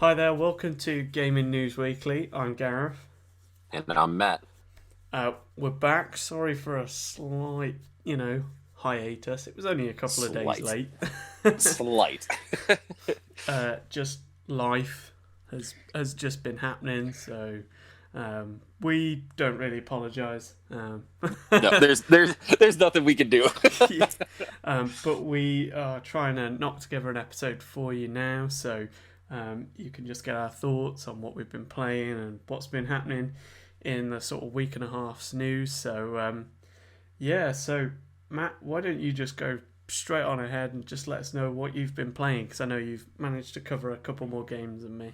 Hi there, welcome to Gaming News Weekly. I'm Gareth. And I'm Matt. We're back. Sorry for a slight, hiatus. It was only a couple of days Slight. late. Slight. Just life has just been happening, so we don't really apologise. No, there's nothing we can do. Yeah. But we are trying to knock together an episode for you now, so you can just get our thoughts on what we've been playing and what's been happening in the sort of week and a half's news. So so Matt, why don't you just go straight on ahead and just let us know what you've been playing? Because I know you've managed to cover a couple more games than me.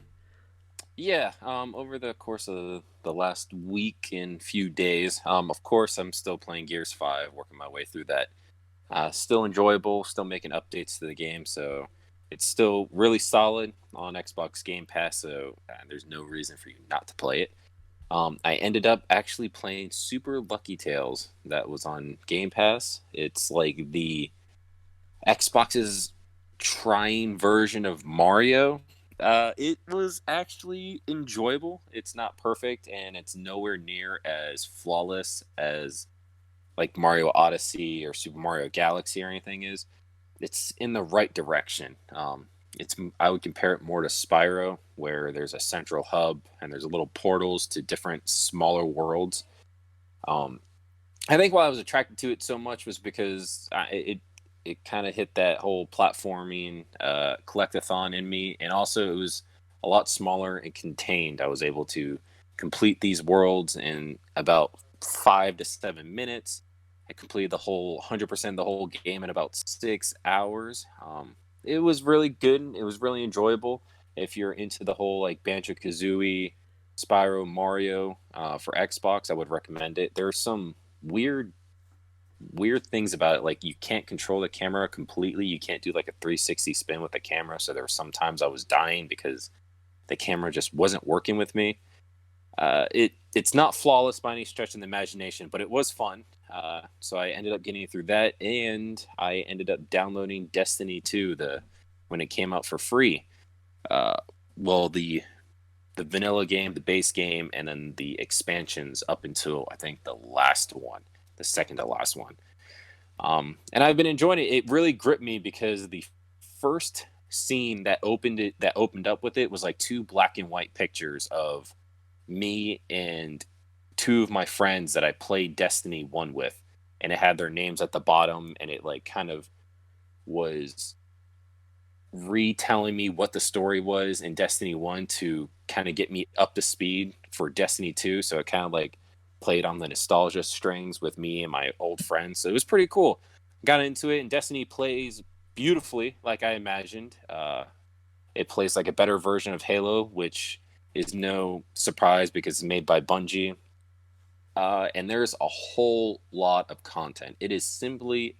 Yeah, over the course of the last week and few days, of course, I'm still playing Gears 5, working my way through that. Still enjoyable, still making updates to the game, so it's still really solid on Xbox Game Pass, so there's no reason for you not to play it. I ended up actually playing Super Lucky Tales that was on Game Pass. It's like the Xbox's trying version of Mario. It was actually enjoyable. It's not perfect, and it's nowhere near as flawless as like Mario Odyssey or Super Mario Galaxy or anything is. It's in the right direction. It's I would compare it more to Spyro, where there's a central hub and there's little portals to different smaller worlds. Um, I think why I was attracted to it so much was because it kind of hit that whole platforming collectathon in me, and also it was a lot smaller and contained. I was able to complete these worlds in about 5 to 7 minutes. I completed the whole 100% the whole game in about 6 hours. It was really good. It was really enjoyable. If you're into the whole like Banjo Kazooie, Spyro, Mario for Xbox, I would recommend it. There's some weird things about it, like you can't control the camera completely. You can't do like a 360 spin with the camera, so there were some times I was dying because the camera just wasn't working with me. It's not flawless by any stretch of the imagination, but it was fun. So I ended up getting through that, and I ended up downloading Destiny 2 when it came out for free. uh, well, the vanilla game, the base game, and then the expansions up until I think the last one, the second to last one. And I've been enjoying it. It really gripped me because the first scene that opened up with it was like two black and white pictures of me and two of my friends that I played Destiny 1 with, and it had their names at the bottom, and it like kind of was retelling me what the story was in Destiny 1 to kind of get me up to speed for Destiny 2. So it kind of like played on the nostalgia strings with me and my old friends. So it was pretty cool. Got into it, and Destiny plays beautifully, like I imagined. It plays like a better version of Halo, which is no surprise because it's made by Bungie. And there's a whole lot of content. It is simply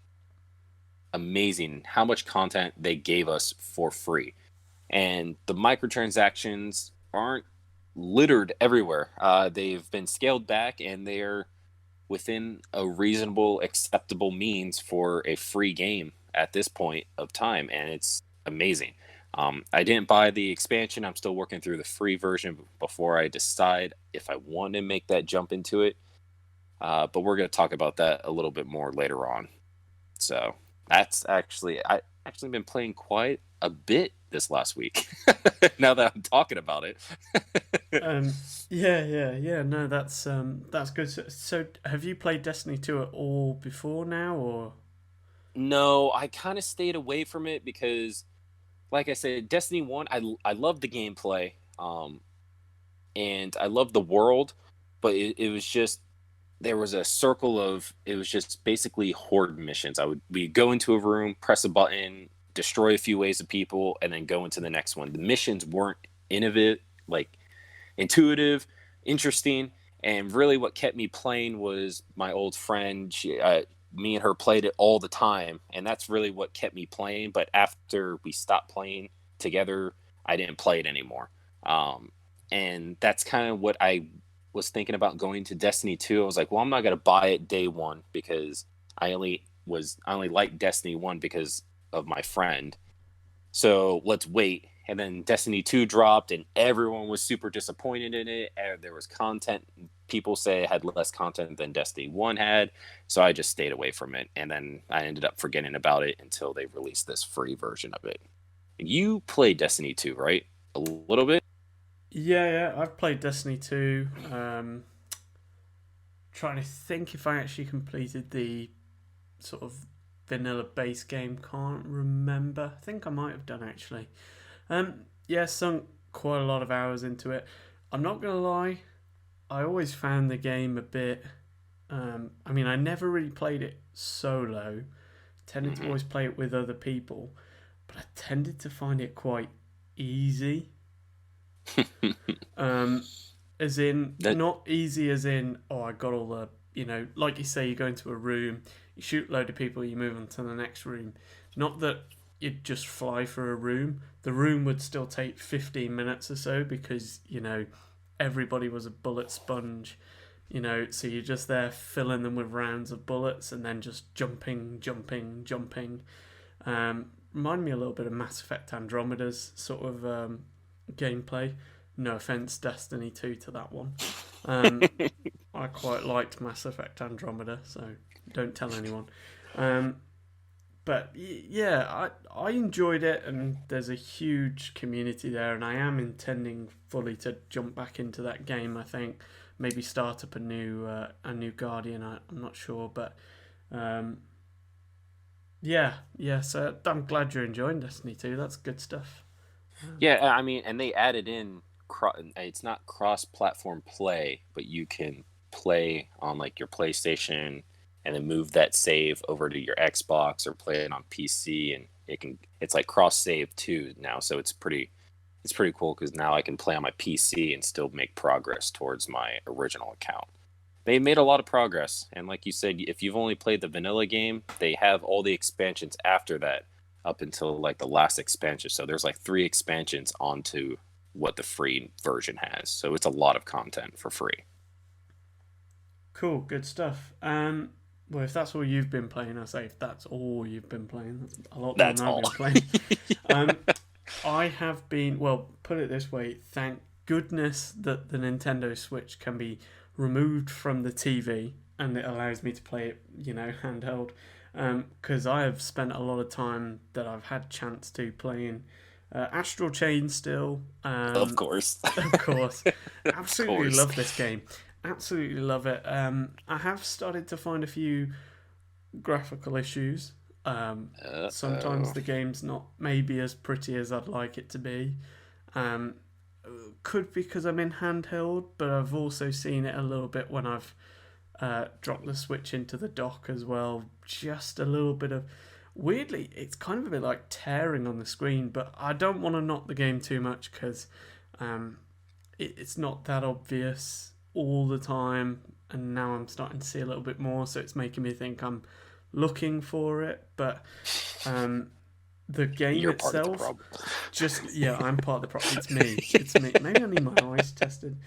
amazing how much content they gave us for free. And the microtransactions aren't littered everywhere. They've been scaled back, and they're within a reasonable, acceptable means for a free game at this point of time, and it's amazing. I didn't buy the expansion. I'm still working through the free version before I decide if I want to make that jump into it. But we're going to talk about that a little bit more later on. So that's I actually been playing quite a bit this last week. Now that I'm talking about it. Um, yeah. No, that's good. So have you played Destiny 2 at all before now, or? No, I kind of stayed away from it because, like I said, Destiny 1, I love the gameplay, and I love the world, but it was just there was a circle of it was just basically horde missions. We go into a room, press a button, destroy a few waves of people, and then go into the next one. The missions weren't innovative, like intuitive, interesting, and really what kept me playing was my old friend. Me and her played it all the time, and that's really what kept me playing. But after we stopped playing together, I didn't play it anymore. Um, and that's kind of what I was thinking about going to Destiny 2. I was like, well, I'm not gonna buy it day one because I only liked Destiny 1 because of my friend. So let's wait and then Destiny 2 dropped, and everyone was super disappointed in it. And there was content. People say it had less content than Destiny 1 had. So I just stayed away from it. And then I ended up forgetting about it until they released this free version of it. You played Destiny 2, right? A little bit? Yeah, I've played Destiny 2. Trying to think if I actually completed the sort of vanilla base game. Can't remember. I think I might have done actually. Yeah, sunk quite a lot of hours into it. I'm not gonna lie, I always found the game a bit. I mean, I never really played it solo. Tended to always play it with other people, but I tended to find it quite easy. As in, That not easy as in, oh, I got all the, like you say, you go into a room, you shoot a load of people, you move on to the next room. Not that you'd just fly for a room. The room would still take 15 minutes or so because, everybody was a bullet sponge. So you're just there filling them with rounds of bullets and then just jumping. Remind me a little bit of Mass Effect Andromeda's sort of gameplay. No offense, Destiny 2 to that one. I quite liked Mass Effect Andromeda, so don't tell anyone. But yeah, I enjoyed it, and there's a huge community there, and I am intending fully to jump back into that game. I think maybe start up a new Guardian. I'm not sure, but yeah. So I'm glad you're enjoying Destiny 2. That's good stuff. Yeah, I mean, and they added in it's not cross-platform play, but you can play on like your PlayStation and then move that save over to your Xbox or play it on PC, and it's like cross-save too now, so it's pretty cool because now I can play on my PC and still make progress towards my original account. They made a lot of progress, and like you said, if you've only played the vanilla game, they have all the expansions after that up until like the last expansion. So there's like 3 expansions onto what the free version has. So it's a lot of content for free. Cool, good stuff. Well, if that's all you've been playing, I say if that's all you've been playing, that's a lot more That's than I've all. been playing. um, I have been, well, put it this way, thank goodness that the Nintendo Switch can be removed from the TV and it allows me to play it, handheld. Because I have spent a lot of time that I've had chance to playing Astral Chain still. Of course. Of course. Absolutely course. love this game. Absolutely love it. I have started to find a few graphical issues. Sometimes the game's not maybe as pretty as I'd like it to be. Could be because I'm in handheld, but I've also seen it a little bit when I've dropped the Switch into the dock as well. Just a little bit of... Weirdly, it's kind of a bit like tearing on the screen, but I don't want to knock the game too much because it's not that obvious all the time, and now I'm starting to see a little bit more, so it's making me think I'm looking for it. But the game You're itself, part of the problem. I'm part of the problem. It's me. Maybe I need my eyes tested.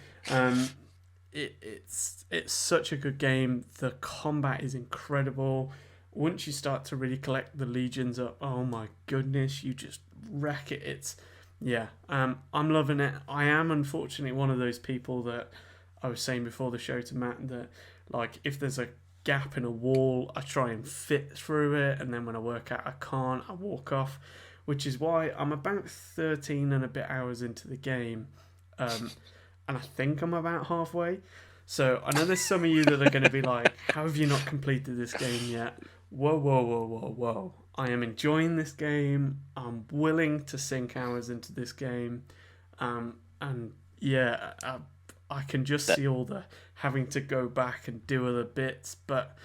It's such a good game. The combat is incredible. Once you start to really collect the legions up, oh my goodness, you just wreck it. I'm loving it. I am unfortunately one of those people that I was saying before the show to Matt that, like, if there's a gap in a wall, I try and fit through it, and then when I work out I can't, I walk off, which is why I'm about 13 and a bit hours into the game, and I think I'm about halfway. So I know there's some of you that are going to be like, how have you not completed this game yet? Whoa. I am enjoying this game. I'm willing to sink hours into this game. And yeah, I can just see all the having to go back and do other bits, but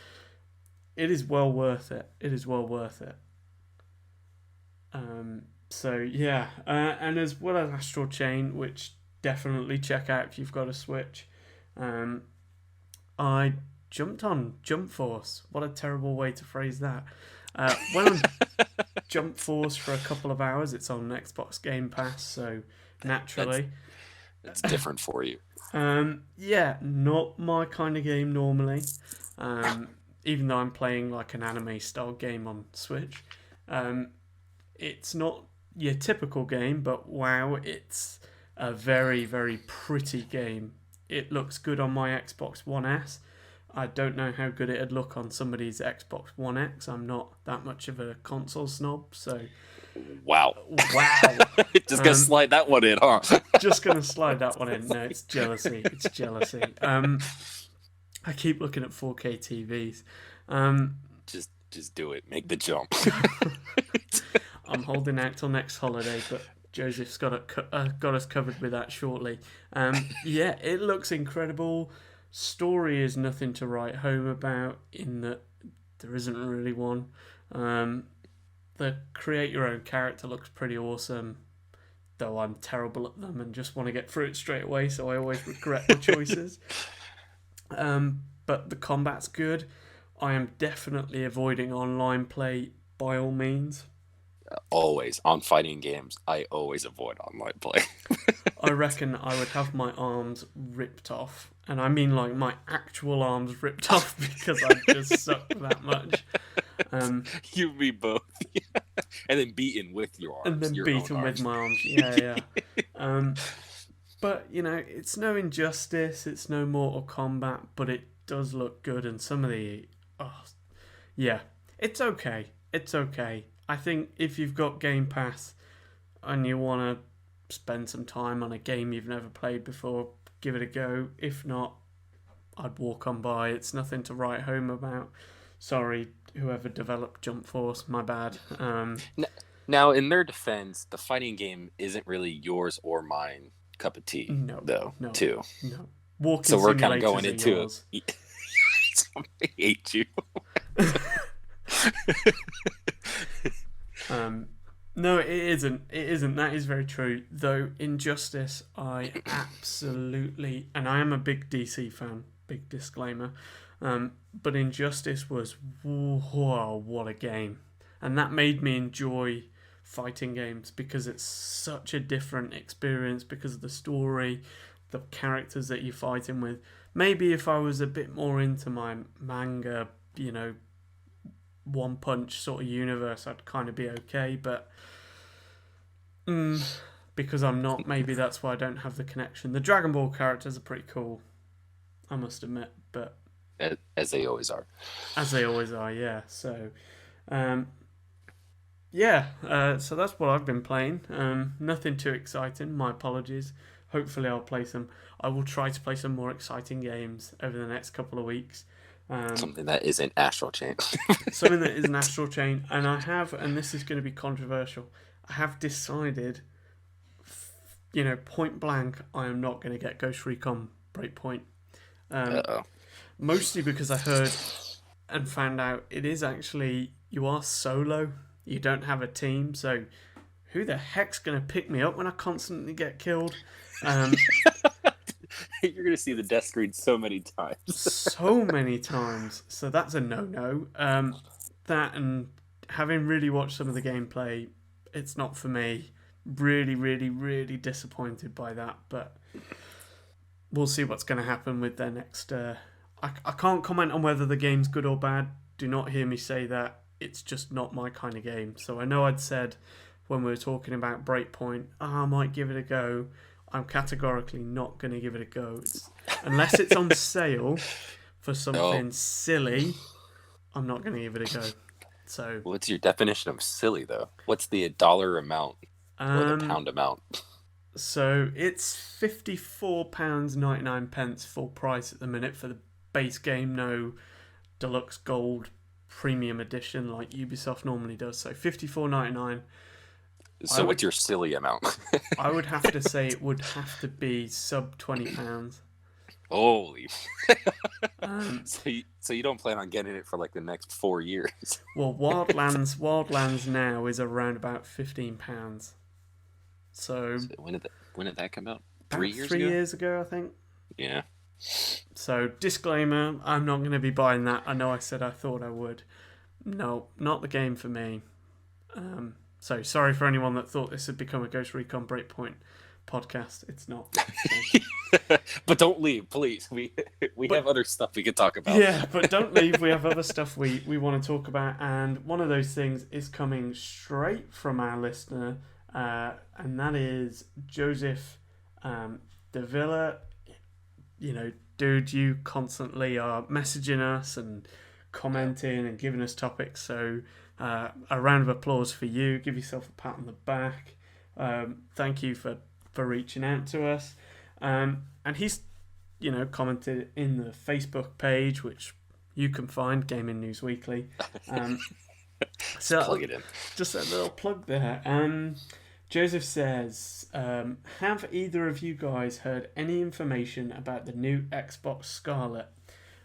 it is well worth it. So yeah, and as well as Astral Chain, which definitely check out if you've got a Switch. I jumped on Jump Force. What a terrible way to phrase that. Went on Jump Force for a couple of hours. It's on Xbox Game Pass, so naturally. That's different for you. Yeah, not my kind of game normally. Even though I'm playing like an anime style game on Switch. It's not your typical game, but wow, it's a very, very pretty game. It looks good on my Xbox One S. I don't know how good it'd look on somebody's Xbox One X. I'm not that much of a console snob, so Wow. wow. Just gonna slide that one in, huh? Just gonna slide that one in. No, it's jealousy. It's jealousy. I keep looking at 4K TVs. Just do it. Make the jump. I'm holding out till next holiday, but Joseph's got us covered with that shortly. Yeah, it looks incredible. Story is nothing to write home about, in that there isn't really one. The create your own character looks pretty awesome, though I'm terrible at them and just want to get through it straight away, so I always regret the choices. But the combat's good. I am definitely avoiding online play by all means. Always on fighting games, I always avoid online play. I reckon I would have my arms ripped off, and I mean like my actual arms ripped off, because I just suck that much. You and me both. And then beaten with your arms. And then beaten with my arms. Yeah. But, it's no Injustice, it's no Mortal Kombat, but it does look good, and some of the... Oh, yeah, it's okay. It's okay. I think if you've got Game Pass and you want to spend some time on a game you've never played before, give it a go. If not, I'd walk on by. It's nothing to write home about. Sorry, whoever developed Jump Force, my bad. Now, in their defense, the fighting game isn't really yours or mine cup of tea, too. No. Walking so we're kind of going into it. I hate you. No, it isn't. It isn't. That is very true. Though Injustice, I absolutely, and I am a big DC fan. Big disclaimer. But Injustice was, whoa, what a game, and that made me enjoy fighting games, because it's such a different experience because of the story, the characters that you're fighting with. Maybe if I was a bit more into my manga, One Punch sort of universe, I'd kind of be okay, but because I'm not, maybe that's why I don't have the connection. The Dragon Ball characters are pretty cool, I must admit, but as they always are. As they always are, yeah. So, so that's what I've been playing. Nothing too exciting, my apologies. Hopefully I will try to play some more exciting games over the next couple of weeks. Something that isn't Astral Chain. Something that isn't Astral Chain. And I have, and this is going to be controversial, I have decided, point blank, I am not going to get Ghost Recon Breakpoint. Mostly because I heard and found out it is actually, you are solo, you don't have a team, so who the heck's going to pick me up when I constantly get killed? You're going to see the death screen so many times. So many times. So that's a no-no. That, and having really watched some of the gameplay, it's not for me. Really, really, really disappointed by that, but we'll see what's going to happen with their next... I can't comment on whether the game's good or bad. Do not hear me say that. It's just not my kind of game. So I know I'd said when we were talking about Breakpoint, I might give it a go. I'm categorically not going to give it a go. Unless it's on sale for something silly, I'm not going to give it a go. So, what's your definition of silly, though? What's the dollar amount or the pound amount? So it's £54.99 full price at the minute for the base game, no deluxe gold premium edition like Ubisoft normally does. So £54.99. So what's your silly amount? I would have to say it would have to be sub £20. Holy. So you don't plan on getting it for like the next 4 years? Well, Wildlands now is around about £15. So when did that come out? 3 years ago? 3 years ago, I think. Yeah. So, disclaimer, I'm not going to be buying that. I know I said I thought I would. No, not the game for me. So, sorry for anyone that thought this had become a Ghost Recon Breakpoint podcast. It's not. But don't leave, please. We have other stuff we could talk about. Yeah, but don't leave. We have other stuff we want to talk about. And one of those things is coming straight from our listener, and that is Joseph De Villa. You know, dude, you constantly are messaging us and Yeah. commenting and giving us topics. So, a round of applause for you. Give yourself a pat on the back. Thank you for reaching out to us. And he's, commented in the Facebook page, which you can find Gaming News Weekly. Um, Just plug so, it in. just a little plug there. Joseph says, have either of you guys heard any information about the new Xbox Scarlett?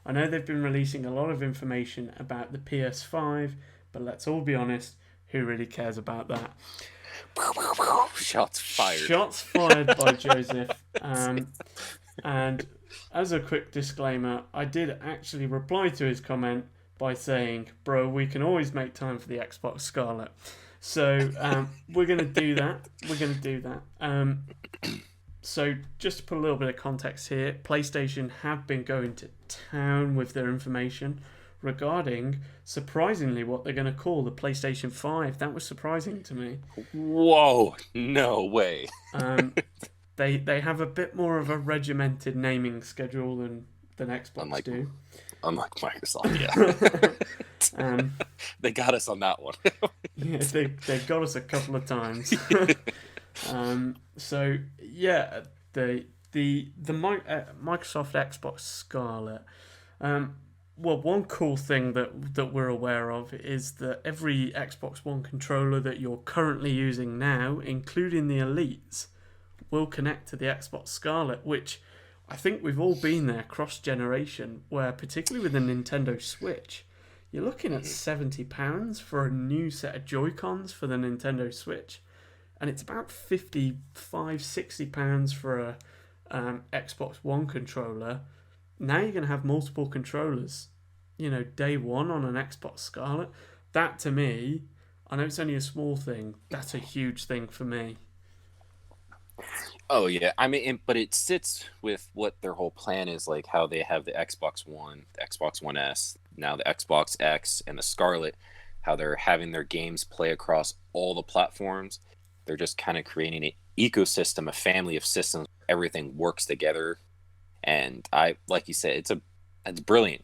I know they've been releasing a lot of information about the PS5, but let's all be honest, who really cares about that? Shots fired. Shots fired by Joseph. And as a quick disclaimer, I did actually reply to his comment by saying, bro, we can always make time for the Xbox Scarlett. So we're going to do that. So just to put a little bit of context here, PlayStation have been going to town with their information regarding, surprisingly, what they're going to call the PlayStation 5. That was surprising to me. Whoa, no way. They have a bit more of a regimented naming schedule than Xbox do. Unlike Microsoft, yeah. They got us on that one. Yeah, they got us a couple of times. So yeah, the Microsoft Xbox Scarlett. Well, one cool thing that we're aware of is that every Xbox One controller that you're currently using now, including the Elites, will connect to the Xbox Scarlett, which I think we've all been there cross-generation, where particularly with the Nintendo Switch, you're looking at £70 for a new set of Joy-Cons for the Nintendo Switch, and it's about £55-60 for a Xbox One controller. Now you're going to have multiple controllers, day one on an Xbox Scarlett. That, to me, I know it's only a small thing, that's a huge thing for me. Oh yeah, I mean, but it sits with what their whole plan is, like how they have the Xbox One, the Xbox One S, now the Xbox X, and the Scarlett. How they're having their games play across all the platforms. They're just kind of creating an ecosystem, a family of systems. Everything works together, and like you said, it's brilliant.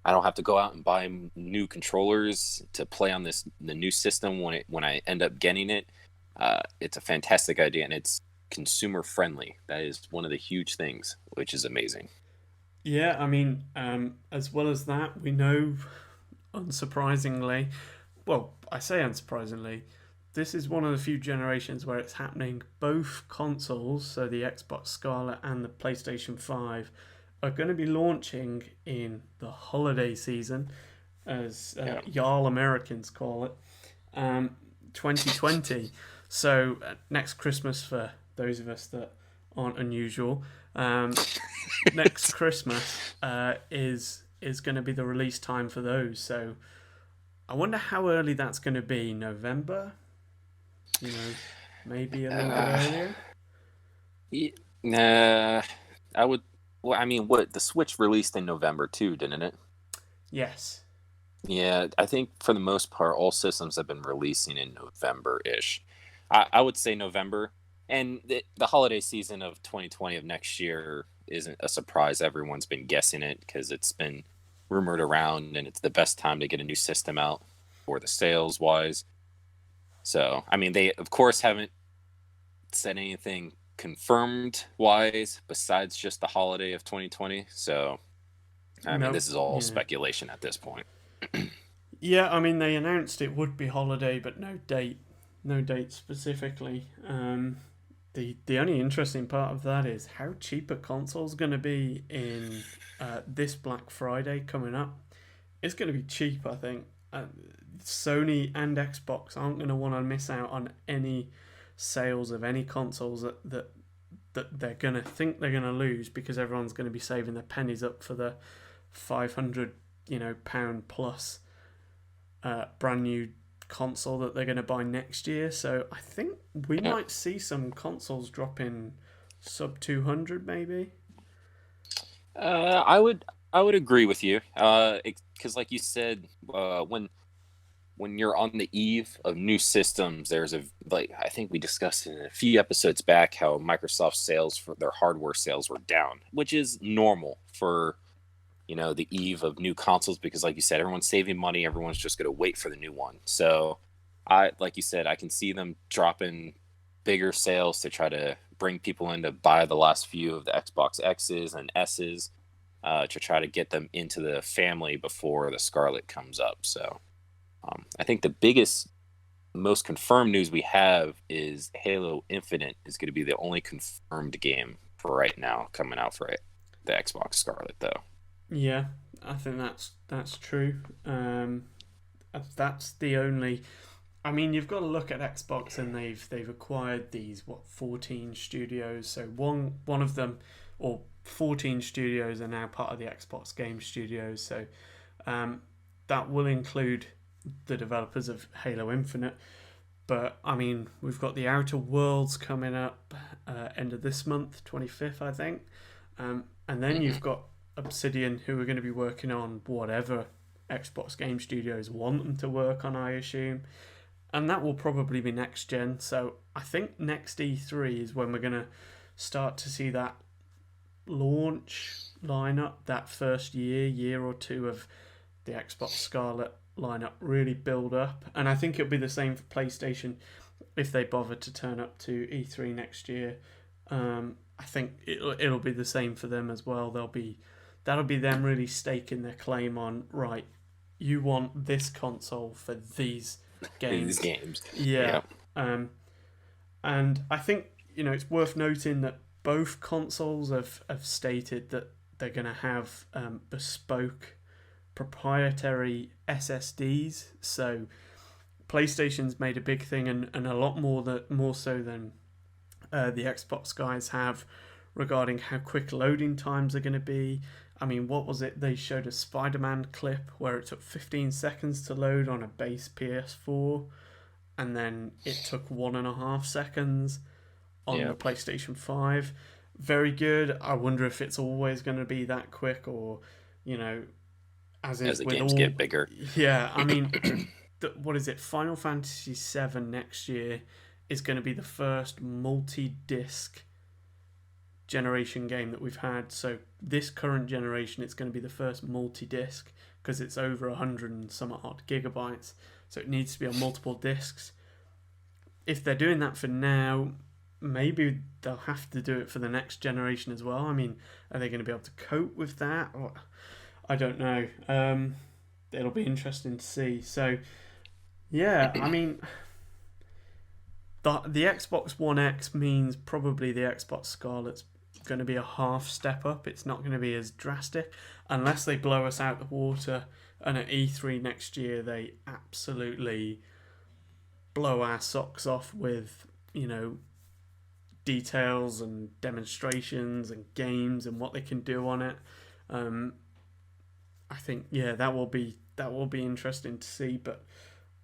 I don't have to go out and buy new controllers to play on the new system when I end up getting it. It's a fantastic idea, and it's consumer friendly. That is one of the huge things, which is amazing. Yeah, I mean, as well as that, we know, unsurprisingly, well, I say unsurprisingly, this is one of the few generations where it's happening. Both consoles, so the Xbox Scarlett and the PlayStation 5, are going to be launching in the holiday season, as y'all Americans call it, 2020. So next Christmas, for those of us that aren't unusual, next Christmas is going to be the release time for those. So I wonder how early that's going to be. November, maybe a little bit earlier. Nah, I would. Well, I mean, what the Switch released in November too, didn't it? Yes. Yeah, I think for the most part, all systems have been releasing in November-ish. I would say November, and the holiday season of 2020 of next year isn't a surprise. Everyone's been guessing it because it's been rumored around, and it's the best time to get a new system out for the sales wise. So, I mean, they of course haven't said anything confirmed wise besides just the holiday of 2020. So, I mean, this is all speculation at this point. Yeah, I mean, they announced it would be holiday, but no date specifically. The only interesting part of that is how cheap a console's going to be in this Black Friday coming up. It's going to be cheap, I think. Sony and Xbox aren't going to want to miss out on any sales of any consoles that they're going to think they're going to lose, because everyone's going to be saving their pennies up for the £500 pound plus brand new console that they're going to buy next year. So I think we might see some consoles dropping sub 200 maybe. I would agree with you, because like you said, when when you're on the eve of new systems, there's I think we discussed in a few episodes back how Microsoft sales for their hardware sales were down, which is normal for the eve of new consoles, because like you said, everyone's saving money, everyone's just going to wait for the new one. So like you said, I can see them dropping bigger sales to try to bring people in to buy the last few of the Xbox X's and S's, to try to get them into the family before the Scarlett comes up. So I think the biggest, most confirmed news we have is Halo Infinite is going to be the only confirmed game for right now coming out for the Xbox Scarlett, though. Yeah, I think that's true. That's the only. I mean, you've got to look at Xbox, and they've acquired these 14 studios. So one of them, or 14 studios, are now part of the Xbox Game Studios. So that will include the developers of Halo Infinite. But I mean, we've got the Outer Worlds coming up end of this month, 25th, I think, and then you've got Obsidian, who are going to be working on whatever Xbox Game Studios want them to work on, I assume. And that will probably be next gen. So I think next E3 is when we're going to start to see that launch lineup, that first year or two of the Xbox Scarlett lineup really build up. And I think it'll be the same for PlayStation if they bother to turn up to E3 next year. I think it'll be the same for them as well. That'll be them really staking their claim on, right, you want this console for these games. These games. Yeah. And I think, it's worth noting that both consoles have stated that they're going to have bespoke proprietary SSDs. So PlayStation's made a big thing, and a lot more so than the Xbox guys have, regarding how quick loading times are going to be. I mean, what was it? They showed a Spider-Man clip where it took 15 seconds to load on a base PS4, and then it took 1.5 seconds on the PlayStation 5. Very good. I wonder if it's always going to be that quick, or, as the games get bigger. Yeah, I mean, what is it? Final Fantasy VII next year is going to be the first multi-disc generation game that we've had. So this current generation, it's going to be the first multi-disc, because it's over 100 and some odd gigabytes. So it needs to be on multiple discs. If they're doing that for now, maybe they'll have to do it for the next generation as well. I mean, are they going to be able to cope with that? Or, I don't know. It'll be interesting to see. So, yeah, I mean, the Xbox One X means probably the Xbox Scarlett's going to be a half step up. It's not going to be as drastic, unless they blow us out the water and at E3 next year they absolutely blow our socks off with, details and demonstrations and games and what they can do on it. I think, that will be interesting to see, but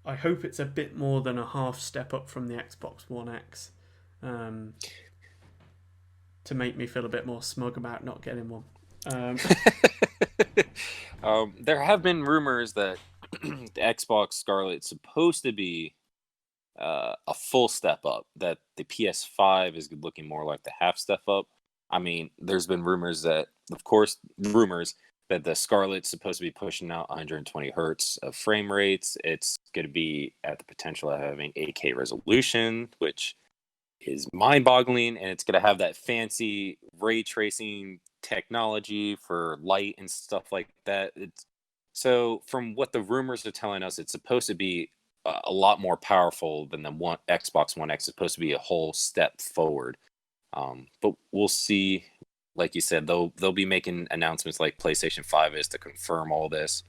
I hope it's a bit more than a half step up from the Xbox One X, to make me feel a bit more smug about not getting one. There have been rumors that the Xbox Scarlett's supposed to be a full step up, that the PS5 is looking more like the half step up. I mean, there's been rumors that the Scarlett's supposed to be pushing out 120 hertz of frame rates. It's going to be at the potential of having 8K resolution, which is mind-boggling, and it's going to have that fancy ray tracing technology for light and stuff like that. So from what the rumors are telling us, it's supposed to be a lot more powerful than the Xbox One X. It's supposed to be a whole step forward. But we'll see. Like you said, they'll be making announcements like PlayStation 5 is to confirm all this.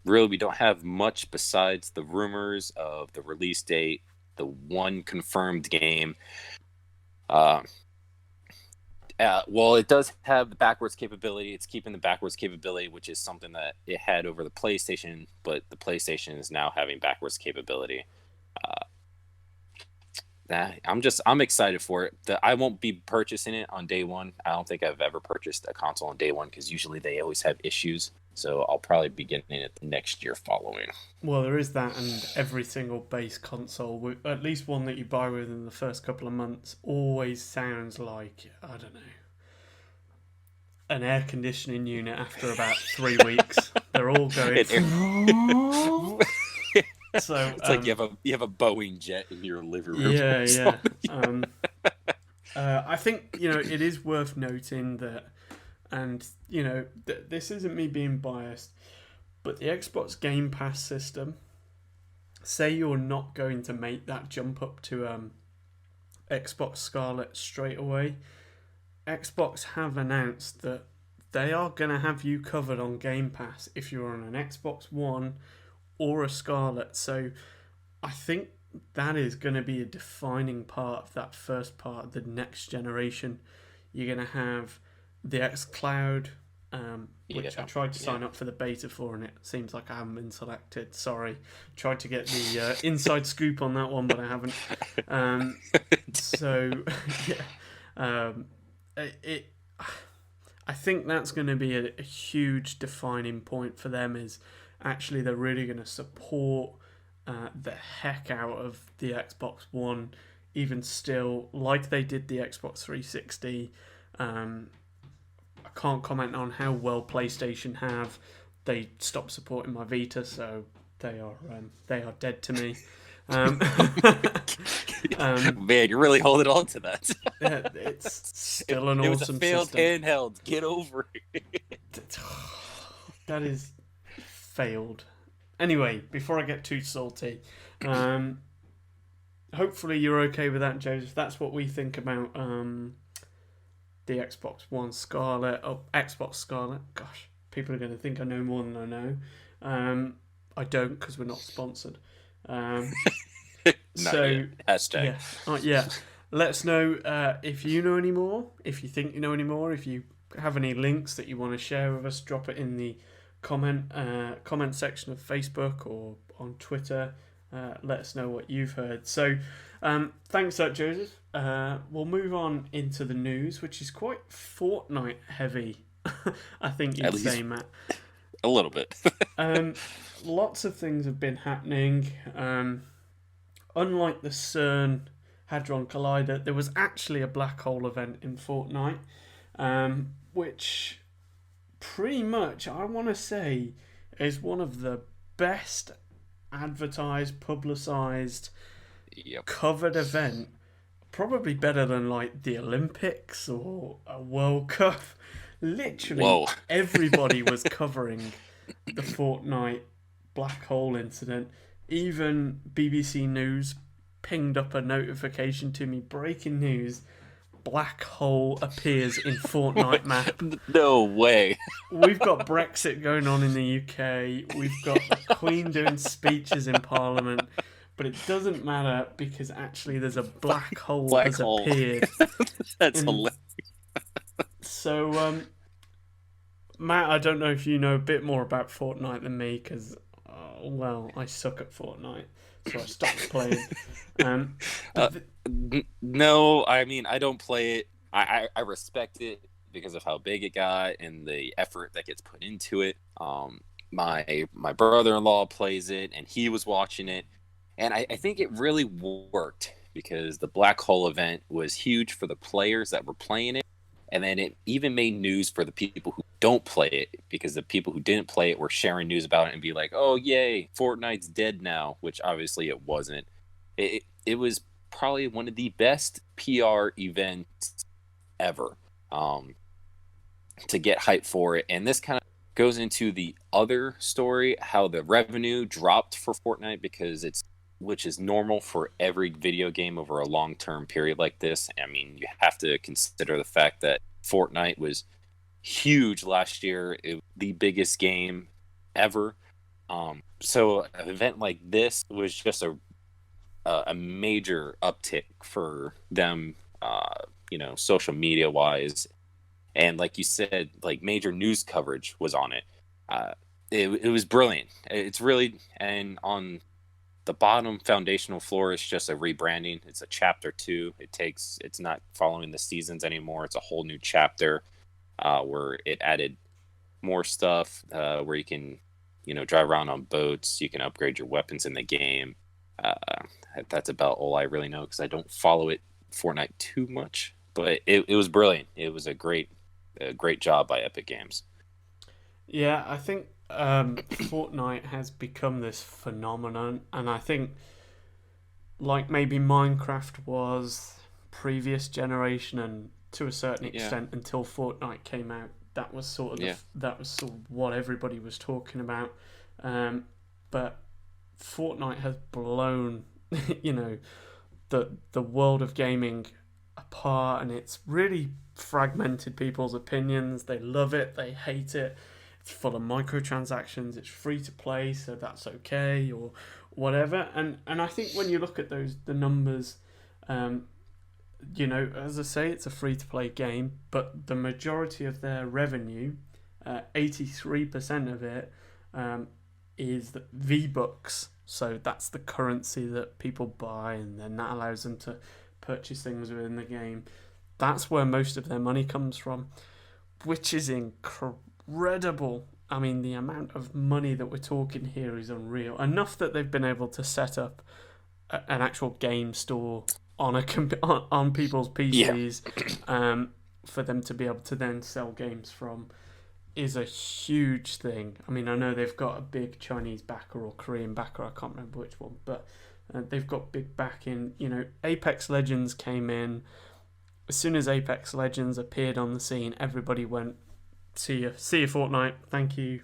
Really, we don't have much besides the rumors of the release date, the one confirmed game. Well, it does have the backwards capability. It's keeping the backwards capability, which is something that it had over the PlayStation, but the PlayStation is now having backwards capability. I'm excited for it. I won't be purchasing it on day one. I don't think I've ever purchased a console on day one because usually they always have issues. So I'll probably be getting it the next year following. Well, there is that, and every single base console, at least one that you buy within the first couple of months, always sounds like, I don't know, an air conditioning unit after about 3 weeks. They're all going. So It's like you have a Boeing jet in your living room. yeah. I think it is worth noting that, and this isn't me being biased, but the Xbox Game Pass system. Say you're not going to make that jump up to Xbox Scarlett straight away. Xbox have announced that they are going to have you covered on Game Pass if you're on an Xbox One or a Scarlett. So I think that is going to be a defining part of that first part of the next generation. You're going to have the xCloud, which I tried to sign up for the beta for, and it seems like I haven't been selected. Sorry. Tried to get the inside scoop on that one, but I haven't. So, yeah. I think that's going to be a huge defining point for them, is actually they're really going to support the heck out of the Xbox One, even still, like they did the Xbox 360. I can't comment on how well PlayStation have. They stopped supporting my Vita, so they are dead to me. Man, you're really holding on to that. Yeah, it's still an awesome system. It was a failed handheld. Get over it. That is failed. Anyway, before I get too salty, hopefully you're okay with that, Joseph. That's what we think about the Xbox One Scarlett. Oh, Xbox Scarlett. Gosh, people are going to think I know more than I know. I don't, because we're not sponsored. So yet. Hashtag. Yeah. Let us know if you know any more, if you think you know any more, if you have any links that you want to share with us. Drop it in the comment section of Facebook or on Twitter. Let us know what you've heard. So thanks for that, Joseph. We'll move on into the news, which is quite Fortnite heavy. I think you'd say, Matt. A little bit. Lots of things have been happening. Unlike the CERN Hadron Collider, there was actually a black hole event in Fortnite, which pretty much, I want to say, is one of the best advertised, publicised, covered event. Probably better than like the Olympics or a World Cup. Literally, everybody was covering the Fortnite black hole incident. Even BBC News pinged up a notification to me. Breaking news: black hole appears in Fortnite map. No way. We've got Brexit going on in the UK. We've got the Queen doing speeches in Parliament. But it doesn't matter, because actually there's a black hole has appeared. That's hilarious. So, Matt, I don't know if you know a bit more about Fortnite than me, because, I suck at Fortnite, so I stopped playing. No, I mean, I don't play it. I respect it because of how big it got and the effort that gets put into it. My brother-in-law plays it, and he was watching it. And I think it really worked because the black hole event was huge for the players that were playing it. And then it even made news for the people who don't play it, because the people who didn't play it were sharing news about it and be like, oh, yay, Fortnite's dead now, which obviously it wasn't. It was probably one of the best PR events ever to get hype for it. And this kind of goes into the other story, how the revenue dropped for Fortnite, which is normal for every video game over a long-term period like this. I mean, you have to consider the fact that Fortnite was huge last year. It was the biggest game ever. So an event like this was just a major uptick for them, social media-wise. And like you said, like major news coverage was on it. It was brilliant. It's really, and on the bottom foundational floor is just a rebranding. It's a chapter 2. It's not following the seasons anymore. It's a whole new chapter where it added more stuff where you can, drive around on boats. You can upgrade your weapons in the game. Uh, that's about all I really know because I don't follow it Fortnite too much. But it was brilliant. It was a great job by Epic Games. Yeah, I think Fortnite has become this phenomenon, and I think like maybe Minecraft was previous generation, and to a certain Yeah, extent until Fortnite came out, that was sort of yeah, that was sort of what everybody was talking about. Um, but Fortnite has blown, you know, the world of gaming apart, and it's really fragmented people's opinions. They love it, they hate it. It's full of microtransactions. It's free to play, so that's okay, or whatever. And I think when you look at the numbers, um, as I say, it's a free to play game, but the majority of their revenue, 83% of it, um, is the V Bucks. So that's the currency that people buy, and then that allows them to purchase things within the game. That's where most of their money comes from, which is incredible. I mean, the amount of money that we're talking here is unreal. Enough that they've been able to set up an actual game store on on people's yeah. PCs, for them to be able to then sell games from is a huge thing. I mean, I know they've got a big Chinese backer or Korean backer. I can't remember which one, but they've got big backing. Apex Legends came in. As soon as Apex Legends appeared on the scene, everybody went, see you, Fortnite. Thank you.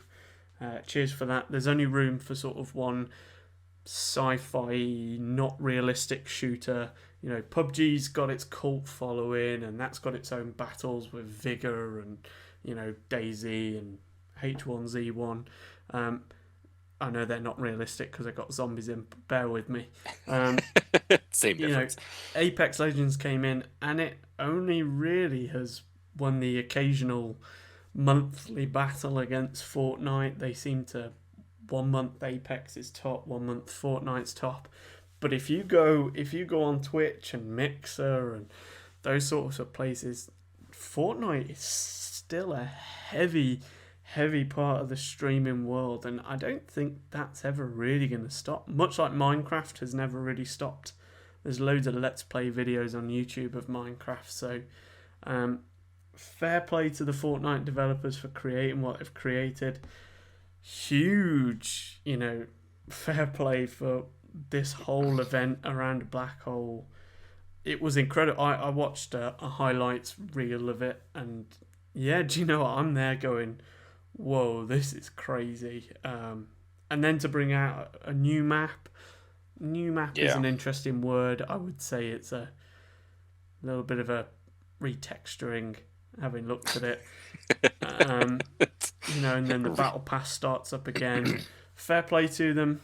Cheers for that. There's only room for sort of one sci-fi, not realistic shooter. PUBG's got its cult following, and that's got its own battles with Vigor and Daisy and H1Z1. I know they're not realistic because they got zombies in. But bear with me. Same difference. Apex Legends came in, and it only really has won the occasional monthly battle against Fortnite. They seem to, 1 month Apex is top, 1 month Fortnite's top. But if you go on Twitch and Mixer and those sorts of places, Fortnite is still a heavy part of the streaming world, and I don't think that's ever really going to stop. Much like Minecraft has never really stopped. There's loads of Let's Play videos on YouTube of Minecraft, so fair play to the Fortnite developers for creating what they've created. Huge, fair play for this whole event around a black hole. It was incredible. I watched a highlights reel of it, and yeah, do you know what? I'm there going, whoa, this is crazy. And then to bring out a new map. New map is an interesting word. I would say it's a little bit of a retexturing, having looked at it. And then the battle pass starts up again. Fair play to them.